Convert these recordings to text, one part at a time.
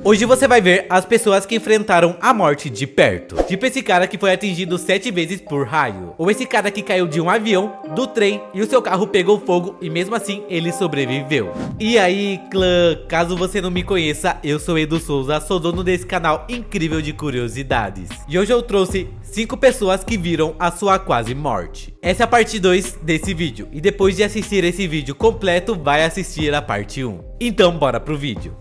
Hoje você vai ver as pessoas que enfrentaram a morte de perto. Tipo esse cara que foi atingido 7 vezes por raio. Ou esse cara que caiu de um avião, do trem, e o seu carro pegou fogo e mesmo assim ele sobreviveu. E aí, clã, caso você não me conheça, eu sou Edu Souza, sou dono desse canal incrível de curiosidades. E hoje eu trouxe 5 pessoas que viram a sua quase morte. Essa é a parte 2 desse vídeo. E depois de assistir esse vídeo completo, vai assistir a parte 1. Então bora pro vídeo.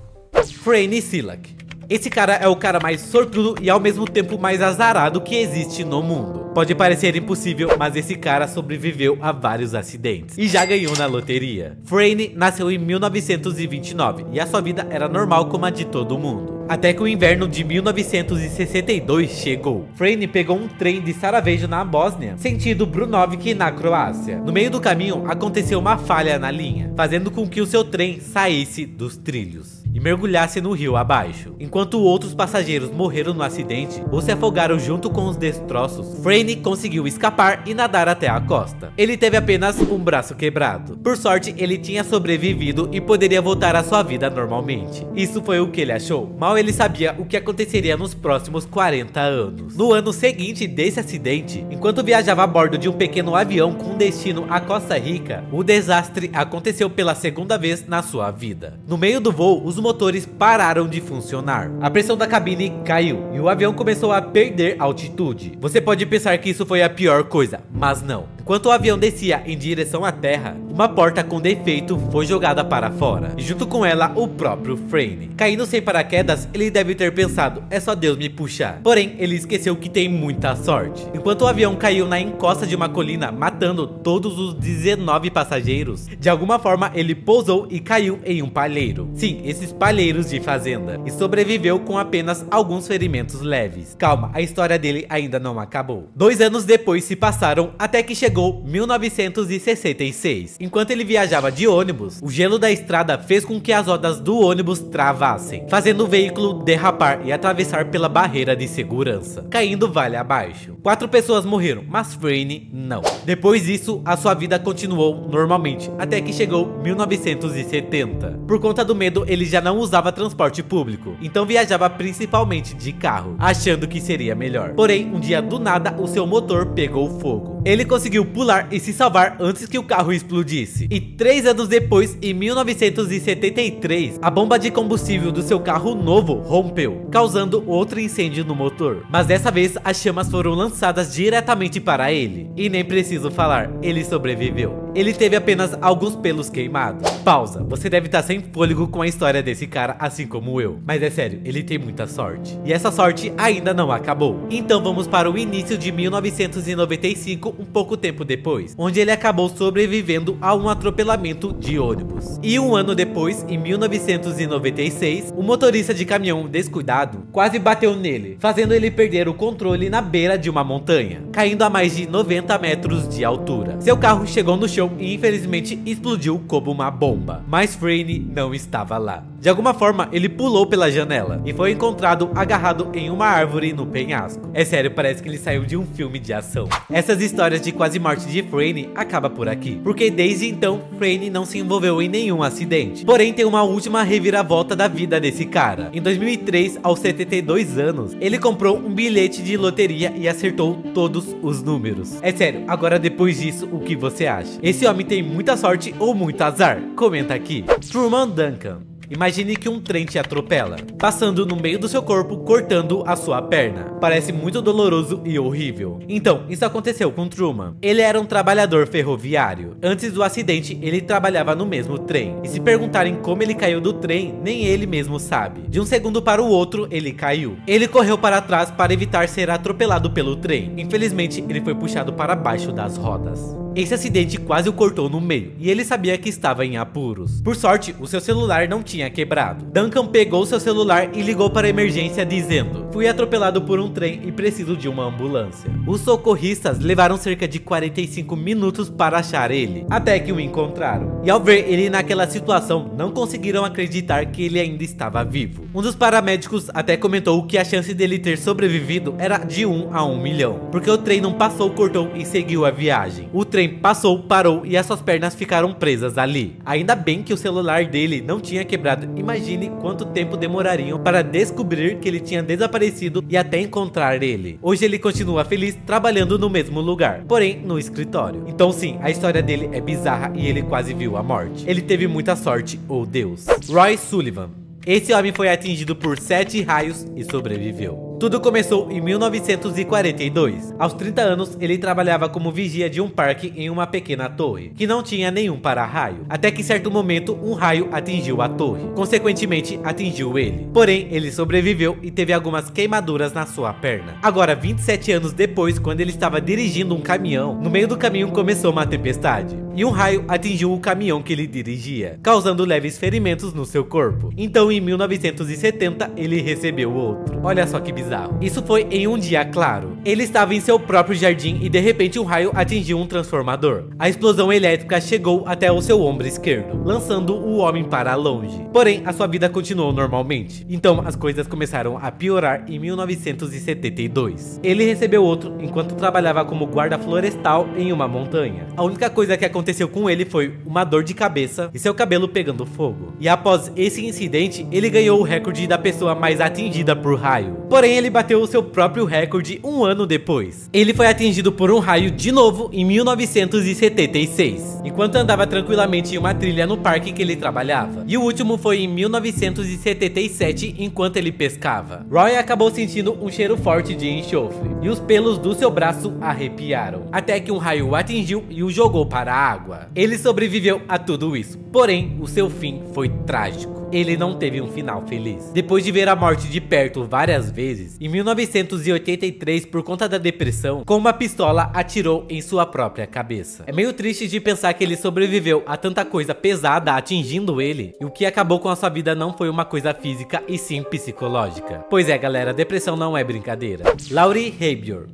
Franny Silak. Esse cara é o cara mais sortudo e ao mesmo tempo mais azarado que existe no mundo. Pode parecer impossível, mas esse cara sobreviveu a vários acidentes e já ganhou na loteria. Franny nasceu em 1929 e a sua vida era normal como a de todo mundo. Até que o inverno de 1962 chegou. Franny pegou um trem de Sarajevo na Bósnia, sentido Brnovik na Croácia. No meio do caminho aconteceu uma falha na linha, fazendo com que o seu trem saísse dos trilhos e mergulhasse no rio abaixo. Enquanto outros passageiros morreram no acidente ou se afogaram junto com os destroços, Franny conseguiu escapar e nadar até a costa. Ele teve apenas um braço quebrado. Por sorte, ele tinha sobrevivido e poderia voltar à sua vida normalmente. Isso foi o que ele achou. Mal ele sabia o que aconteceria nos próximos 40 anos. No ano seguinte desse acidente, enquanto viajava a bordo de um pequeno avião com destino à Costa Rica, o desastre aconteceu pela segunda vez na sua vida. No meio do voo, os motores pararam de funcionar. A pressão da cabine caiu e o avião começou a perder altitude. Você pode pensar que isso foi a pior coisa, mas não. Enquanto o avião descia em direção à terra, uma porta com defeito foi jogada para fora, e junto com ela o próprio Franny. Caindo sem paraquedas, ele deve ter pensado, é só Deus me puxar. Porém, ele esqueceu que tem muita sorte. Enquanto o avião caiu na encosta de uma colina, matando todos os 19 passageiros, de alguma forma ele pousou e caiu em um palheiro. Sim, esses palheiros de fazenda, e sobreviveu com apenas alguns ferimentos leves. Calma, a história dele ainda não acabou. 2 anos depois se passaram até que chegou 1966. Enquanto ele viajava de ônibus, o gelo da estrada fez com que as rodas do ônibus travassem, fazendo o veículo derrapar e atravessar pela barreira de segurança, caindo vale abaixo. 4 pessoas morreram, mas Franny não. Depois disso, a sua vida continuou normalmente, até que chegou 1970. Por conta do medo, ele já não usava transporte público, então viajava principalmente de carro, achando que seria melhor. Porém, um dia do nada, o seu motor pegou fogo. Ele conseguiu pular e se salvar antes que o carro explodisse. E 3 anos depois, em 1973, a bomba de combustível do seu carro novo rompeu, causando outro incêndio no motor. Mas dessa vez, as chamas foram lançadas diretamente para ele. E nem preciso falar, ele sobreviveu. Ele teve apenas alguns pelos queimados. Pausa, você deve estar sem fôlego com a história desse cara, assim como eu. Mas é sério, ele tem muita sorte. E essa sorte ainda não acabou. Então vamos para o início de 1995, um pouco tempo depois, onde ele acabou sobrevivendo a um atropelamento de ônibus. E um ano depois, em 1996, o motorista de caminhão descuidado quase bateu nele, fazendo ele perder o controle na beira de uma montanha, caindo a mais de 90 metros de altura. Seu carro chegou no chão e infelizmente explodiu como uma bomba, mas Franny não estava lá. De alguma forma, ele pulou pela janela e foi encontrado agarrado em uma árvore no penhasco. É sério, parece que ele saiu de um filme de ação. Essas histórias de quase morte de Franny acabam por aqui, porque desde então, Franny não se envolveu em nenhum acidente. Porém, tem uma última reviravolta da vida desse cara. Em 2003, aos 72 anos, ele comprou um bilhete de loteria e acertou todos os números. É sério, agora depois disso, o que você acha? Esse homem tem muita sorte ou muito azar? Comenta aqui. Truman Duncan. Imagine que um trem te atropela, passando no meio do seu corpo, cortando a sua perna. Parece muito doloroso e horrível. Então, isso aconteceu com Truman. Ele era um trabalhador ferroviário. Antes do acidente, ele trabalhava no mesmo trem. E se perguntarem como ele caiu do trem, nem ele mesmo sabe. De um segundo para o outro, ele caiu. Ele correu para trás para evitar ser atropelado pelo trem. Infelizmente, ele foi puxado para baixo das rodas. Esse acidente quase o cortou no meio, e ele sabia que estava em apuros. Por sorte, o seu celular não tinha quebrado. Duncan pegou seu celular e ligou para a emergência dizendo: Fui atropelado por um trem e preciso de uma ambulância. Os socorristas levaram cerca de 45 minutos para achar ele, até que o encontraram. E ao ver ele naquela situação, não conseguiram acreditar que ele ainda estava vivo. Um dos paramédicos até comentou que a chance dele ter sobrevivido era de 1 a 1 milhão, porque o trem não passou, cortou e seguiu a viagem. O trem passou, parou e as suas pernas ficaram presas ali. Ainda bem que o celular dele não tinha quebrado. Imagine quanto tempo demorariam para descobrir que ele tinha desaparecido e até encontrar ele. Hoje ele continua feliz trabalhando no mesmo lugar, porém no escritório. Então sim, a história dele é bizarra e ele quase viu a morte. Ele teve muita sorte, ou Deus. Roy Sullivan. Esse homem foi atingido por 7 raios e sobreviveu. Tudo começou em 1942. Aos 30 anos, ele trabalhava como vigia de um parque em uma pequena torre, que não tinha nenhum para-raio. Até que em certo momento, um raio atingiu a torre. Consequentemente, atingiu ele. Porém, ele sobreviveu e teve algumas queimaduras na sua perna. Agora, 27 anos depois, quando ele estava dirigindo um caminhão, no meio do caminho começou uma tempestade. E um raio atingiu o caminhão que ele dirigia, causando leves ferimentos no seu corpo. Então, em 1970, ele recebeu outro. Olha só que bizarro. Isso foi em um dia claro. Ele estava em seu próprio jardim e de repente um raio atingiu um transformador. A explosão elétrica chegou até o seu ombro esquerdo, lançando o homem para longe. Porém, a sua vida continuou normalmente. Então, as coisas começaram a piorar em 1972. Ele recebeu outro enquanto trabalhava como guarda florestal em uma montanha. A única coisa que aconteceu com ele foi uma dor de cabeça e seu cabelo pegando fogo. E após esse incidente, ele ganhou o recorde da pessoa mais atingida por raio. Porém, ele bateu o seu próprio recorde um ano depois. Ele foi atingido por um raio de novo em 1976, enquanto andava tranquilamente em uma trilha no parque que ele trabalhava. E o último foi em 1977, enquanto ele pescava. Roy acabou sentindo um cheiro forte de enxofre, e os pelos do seu braço arrepiaram, até que um raio o atingiu e o jogou para a água. Ele sobreviveu a tudo isso, porém, o seu fim foi trágico. Ele não teve um final feliz. Depois de ver a morte de perto várias vezes, em 1983, por conta da depressão, com uma pistola atirou em sua própria cabeça. É meio triste de pensar que ele sobreviveu a tanta coisa pesada atingindo ele, e o que acabou com a sua vida não foi uma coisa física e sim psicológica. Pois é, galera, depressão não é brincadeira. Laurie Haybior.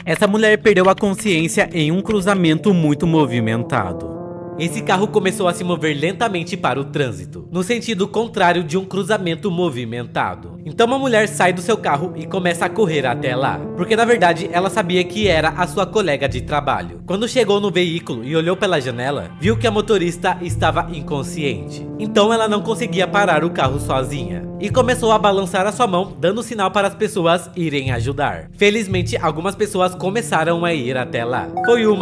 Essa mulher perdeu a consciência em um cruzamento muito movimentado. Esse carro começou a se mover lentamente para o trânsito, no sentido contrário de um cruzamento movimentado. Então uma mulher sai do seu carro e começa a correr até lá, porque na verdade ela sabia que era a sua colega de trabalho. Quando chegou no veículo e olhou pela janela, viu que a motorista estava inconsciente. Então ela não conseguia parar o carro sozinha, e começou a balançar a sua mão, dando sinal para as pessoas irem ajudar. Felizmente, algumas pessoas começaram a ir até lá. Foi 1,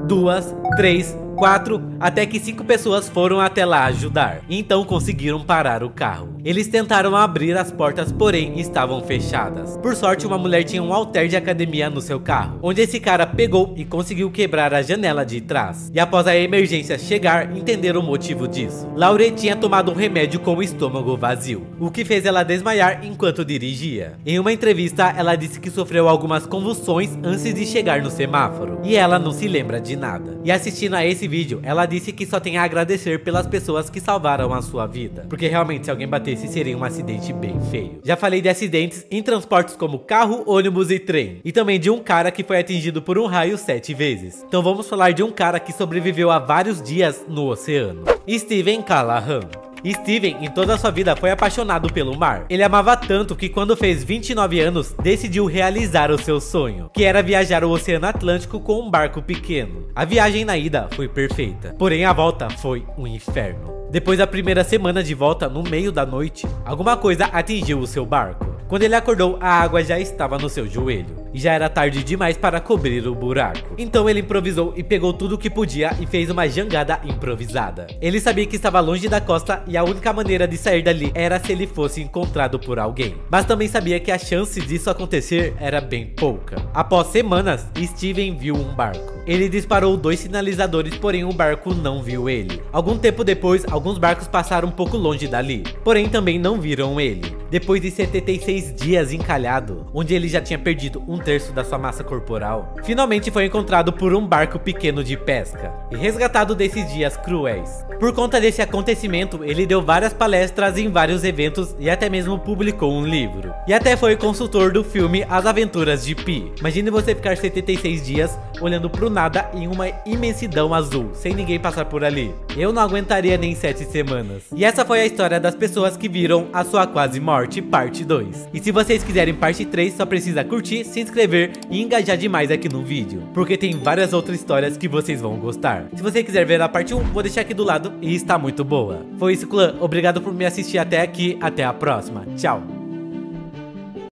2, 3, 4, até que 5 pessoas foram até lá ajudar, e então conseguiram parar o carro. Eles tentaram abrir as portas, porém estavam fechadas. Por sorte, uma mulher tinha um halter de academia no seu carro, onde esse cara pegou e conseguiu quebrar a janela de trás. E após a emergência chegar, entenderam o motivo disso. Laurie tinha tomado um remédio com o estômago vazio, o que fez ela desmaiar enquanto dirigia. Em uma entrevista, ela disse que sofreu algumas convulsões antes de chegar no semáforo, e ela não se lembra de nada. E assistindo a esse vídeo, ela disse que só tem a agradecer pelas pessoas que salvaram a sua vida, porque realmente se alguém batesse seria um acidente bem feio. Já falei de acidentes em transportes como carro, ônibus e trem, e também de um cara que foi atingido por um raio 7 vezes. Então vamos falar de um cara que sobreviveu a vários dias no oceano. Steven Callahan. Steven, em toda a sua vida, foi apaixonado pelo mar. Ele amava tanto que quando fez 29 anos, decidiu realizar o seu sonho, que era viajar o Oceano Atlântico com um barco pequeno. A viagem na ida foi perfeita, porém a volta foi um inferno. Depois da primeira semana de volta, no meio da noite, alguma coisa atingiu o seu barco. Quando ele acordou, a água já estava no seu joelho, e já era tarde demais para cobrir o buraco. Então ele improvisou e pegou tudo o que podia e fez uma jangada improvisada. Ele sabia que estava longe da costa e a única maneira de sair dali era se ele fosse encontrado por alguém. Mas também sabia que a chance disso acontecer era bem pouca. Após semanas, Steven viu um barco. Ele disparou 2 sinalizadores, porém o barco não viu ele. Algum tempo depois, alguns barcos passaram um pouco longe dali, porém também não viram ele. depois de 76 dias encalhado, onde ele já tinha perdido 1/3 da sua massa corporal, finalmente foi encontrado por um barco pequeno de pesca e resgatado desses dias cruéis. Por conta desse acontecimento, ele deu várias palestras em vários eventos e até mesmo publicou um livro. E até foi consultor do filme As Aventuras de Pi. Imagine você ficar 76 dias olhando pro nada em uma imensidão azul, sem ninguém passar por ali. Eu não aguentaria nem 7 semanas. E essa foi a história das pessoas que viram a sua quase morte, parte 2. E se vocês quiserem parte 3, só precisa curtir, se inscrever e engajar demais aqui no vídeo, porque tem várias outras histórias que vocês vão gostar. Se você quiser ver a parte 1, vou deixar aqui do lado e está muito boa. Foi isso, clã. Obrigado por me assistir até aqui. Até a próxima. Tchau.